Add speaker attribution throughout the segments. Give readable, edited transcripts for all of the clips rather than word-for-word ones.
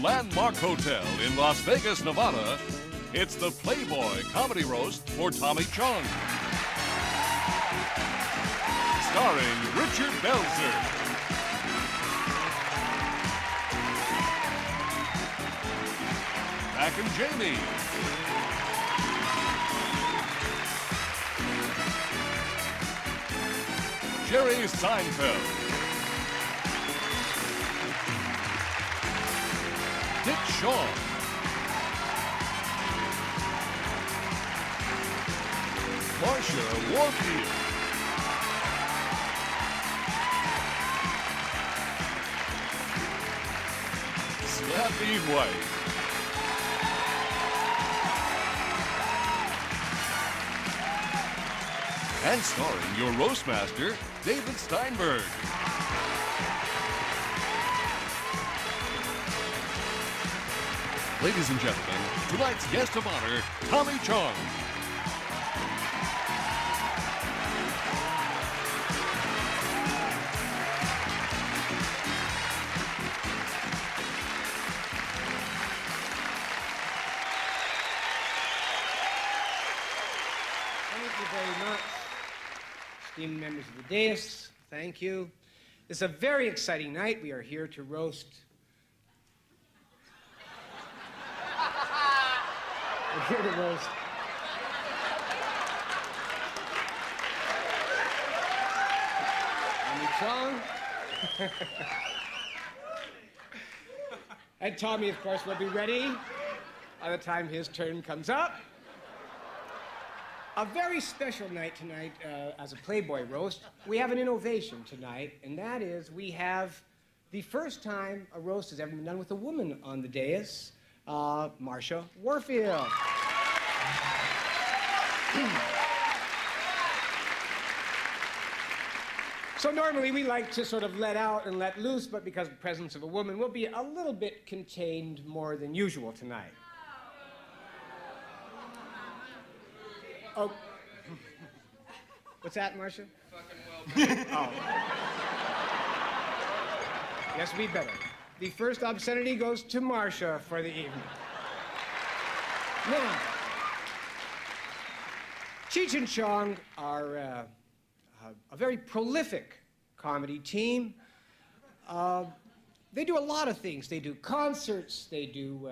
Speaker 1: landmark hotel in Las Vegas, Nevada, it's the Playboy Comedy Roast for Tommy Chong. Starring Richard Belzer, Mac and Jamie, Jerry Seinfeld, Dick Chong, Marcia Warfield, Slappy White, and starring your roast master, David Steinberg. Ladies and gentlemen, tonight's guest of honor, Tommy Chong.
Speaker 2: Thank you very much, esteemed members of the dais. Thank you. It's a very exciting night. We are here to roast. We're here to roast. Tommy Chong. And Tommy, of course, will be ready by the time his turn comes up. A very special night tonight as a Playboy roast. We have an innovation tonight, and that is we have the first time a roast has ever been done with a woman on the dais, Marcia Warfield. So normally we like to sort of let out and let loose, but because of the presence of a woman, we'll be a little bit contained more than usual tonight. Oh. What's that, Marcia?
Speaker 3: Fucking well.
Speaker 2: Oh. Yes, we better. The first obscenity goes to Marcia for the evening. Now, Cheech and Chong are a very prolific comedy team. They do a lot of things. They do concerts, they do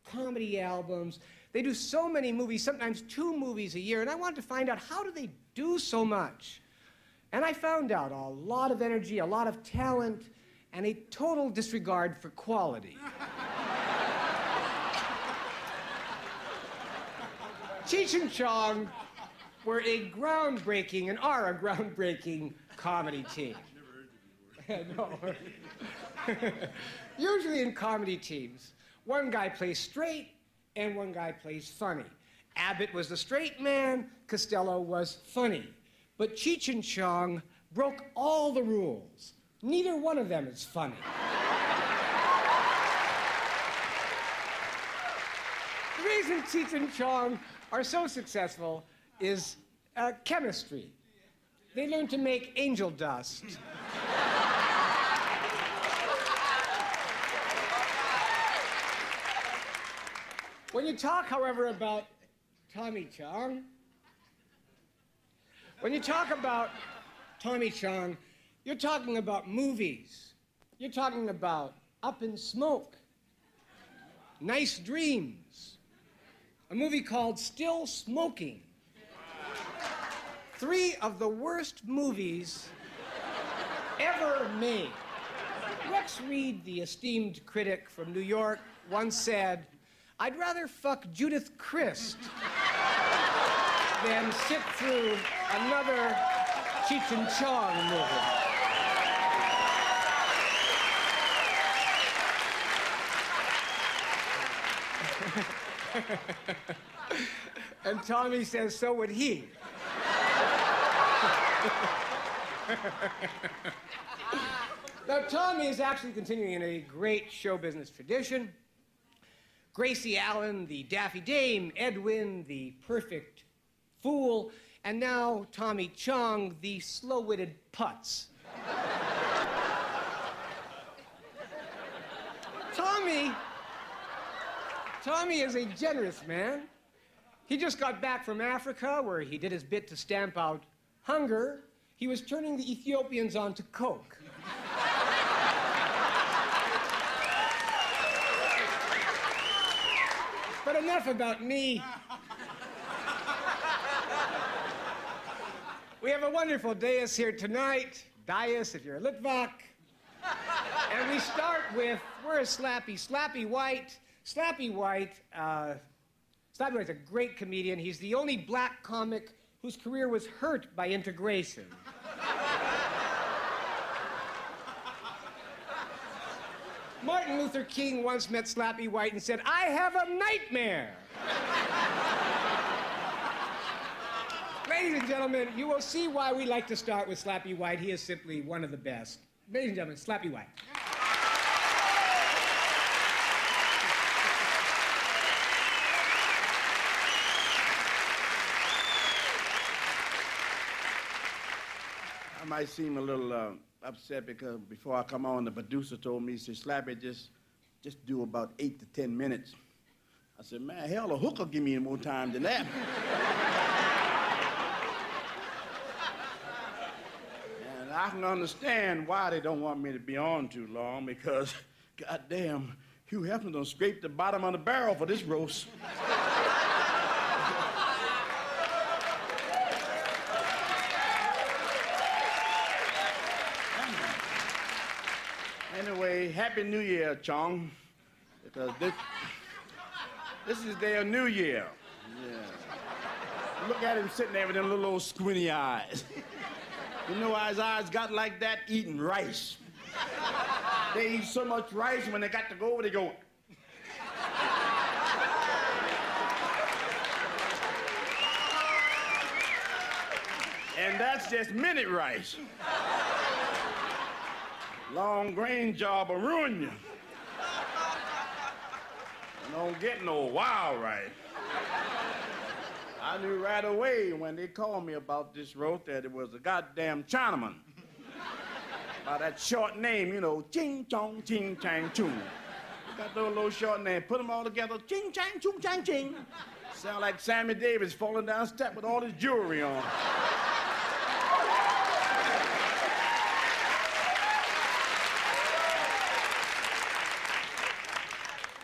Speaker 2: comedy albums. They do so many movies, sometimes 2 movies a year, and I wanted to find out how do they do so much. And I found out a lot of energy, a lot of talent, and a total disregard for quality. Cheech and Chong were a groundbreaking and are a groundbreaking comedy team. Never heard you before. No. Usually in comedy teams, one guy plays straight and one guy plays funny. Abbott was the straight man, Costello was funny. But Cheech and Chong broke all the rules. Neither one of them is funny. The reason Cheech and Chong are so successful is chemistry. They learned to make angel dust. When you talk, however, about Tommy Chong, you're talking about movies. You're talking about Up in Smoke, Nice Dreams, a movie called Still Smoking. 3 of the worst movies ever made. Rex Reed, the esteemed critic from New York, once said, "I'd rather fuck Judith Christ than sit through another Cheech and Chong movie." And Tommy says, so would he. Now, Tommy is actually continuing in a great show business tradition. Gracie Allen, the Daffy Dame, Edwin, the perfect fool, and now Tommy Chong, the slow-witted putz. Tommy is a generous man. He just got back from Africa, where he did his bit to stamp out hunger. He was turning the Ethiopians on to coke. But enough about me. We have a wonderful dais here tonight. Dais, if you're a Litvak. And we start with, where is Slappy? Slappy White. Slappy White's a great comedian. He's the only black comic whose career was hurt by integration. Martin Luther King once met Slappy White and said, "I have a nightmare." Ladies and gentlemen, you will see why we like to start with Slappy White. He is simply one of the best. Ladies and gentlemen, Slappy White.
Speaker 3: I might seem a little upset because before I come on, the producer told me, he said, "Slappy, just do about 8 to 10 minutes." I said, "Man, hell, a hooker give me more time than that." And I can understand why they don't want me to be on too long, because, goddamn, Hugh Hefner done scraped the bottom of the barrel for this roast. Anyway, Happy New Year, Chong, because this is their New Year. Yeah. Look at him sitting there with them little old squinty eyes. You know why his eyes got like that? Eating rice. They eat so much rice, when they got to go over, they go. And that's just minute rice. Long grain job will ruin you. You don't get no wild rice. I knew right away when they called me about this roast that it was a goddamn Chinaman. By that short name, you know, ching chong ching chang chung. Got those little short names, put them all together, ching chang chung chang ching. Sound like Sammy Davis falling down step with all his jewelry on.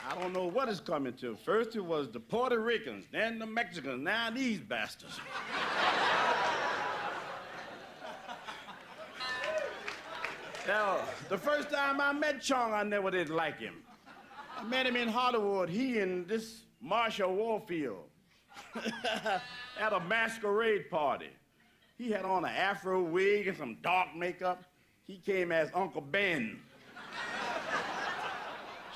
Speaker 3: I don't know what it's coming to. First it was the Puerto Ricans, then the Mexicans, now these bastards. Now, the first time I met Chong, I never did like him. I met him in Hollywood, he and this Marshall Warfield at a masquerade party. He had on an afro wig and some dark makeup. He came as Uncle Ben.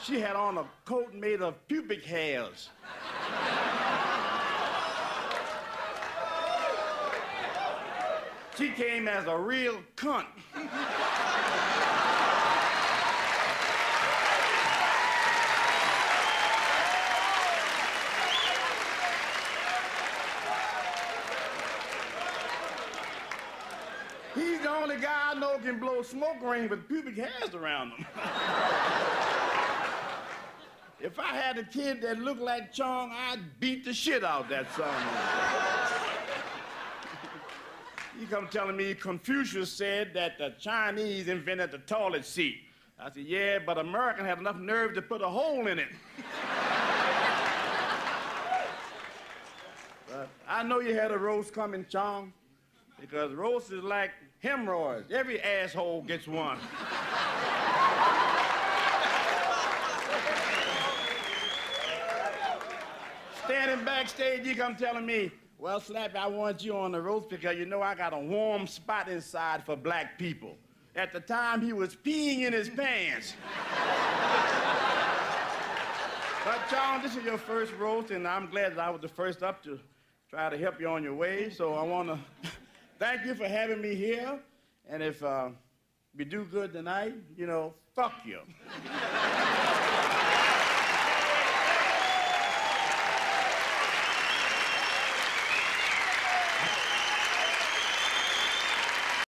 Speaker 3: She had on a coat made of pubic hairs. She came as a real cunt. He's the only guy I know can blow smoke rings with pubic hairs around him. If I had a kid that looked like Chong, I'd beat the shit out of that son. He come telling me Confucius said that the Chinese invented the toilet seat. I said, yeah, but American had enough nerve to put a hole in it. But I know you had a roast coming, Chong, because roast is like hemorrhoids. Every asshole gets one. Standing backstage, you come telling me, well, Slappy, I want you on the roast because you know I got a warm spot inside for black people. At the time, he was peeing in his pants. But, Chong, this is your first roast, and I'm glad that I was the first up to try to help you on your way. So I want to thank you for having me here. And if we do good tonight, you know, fuck you.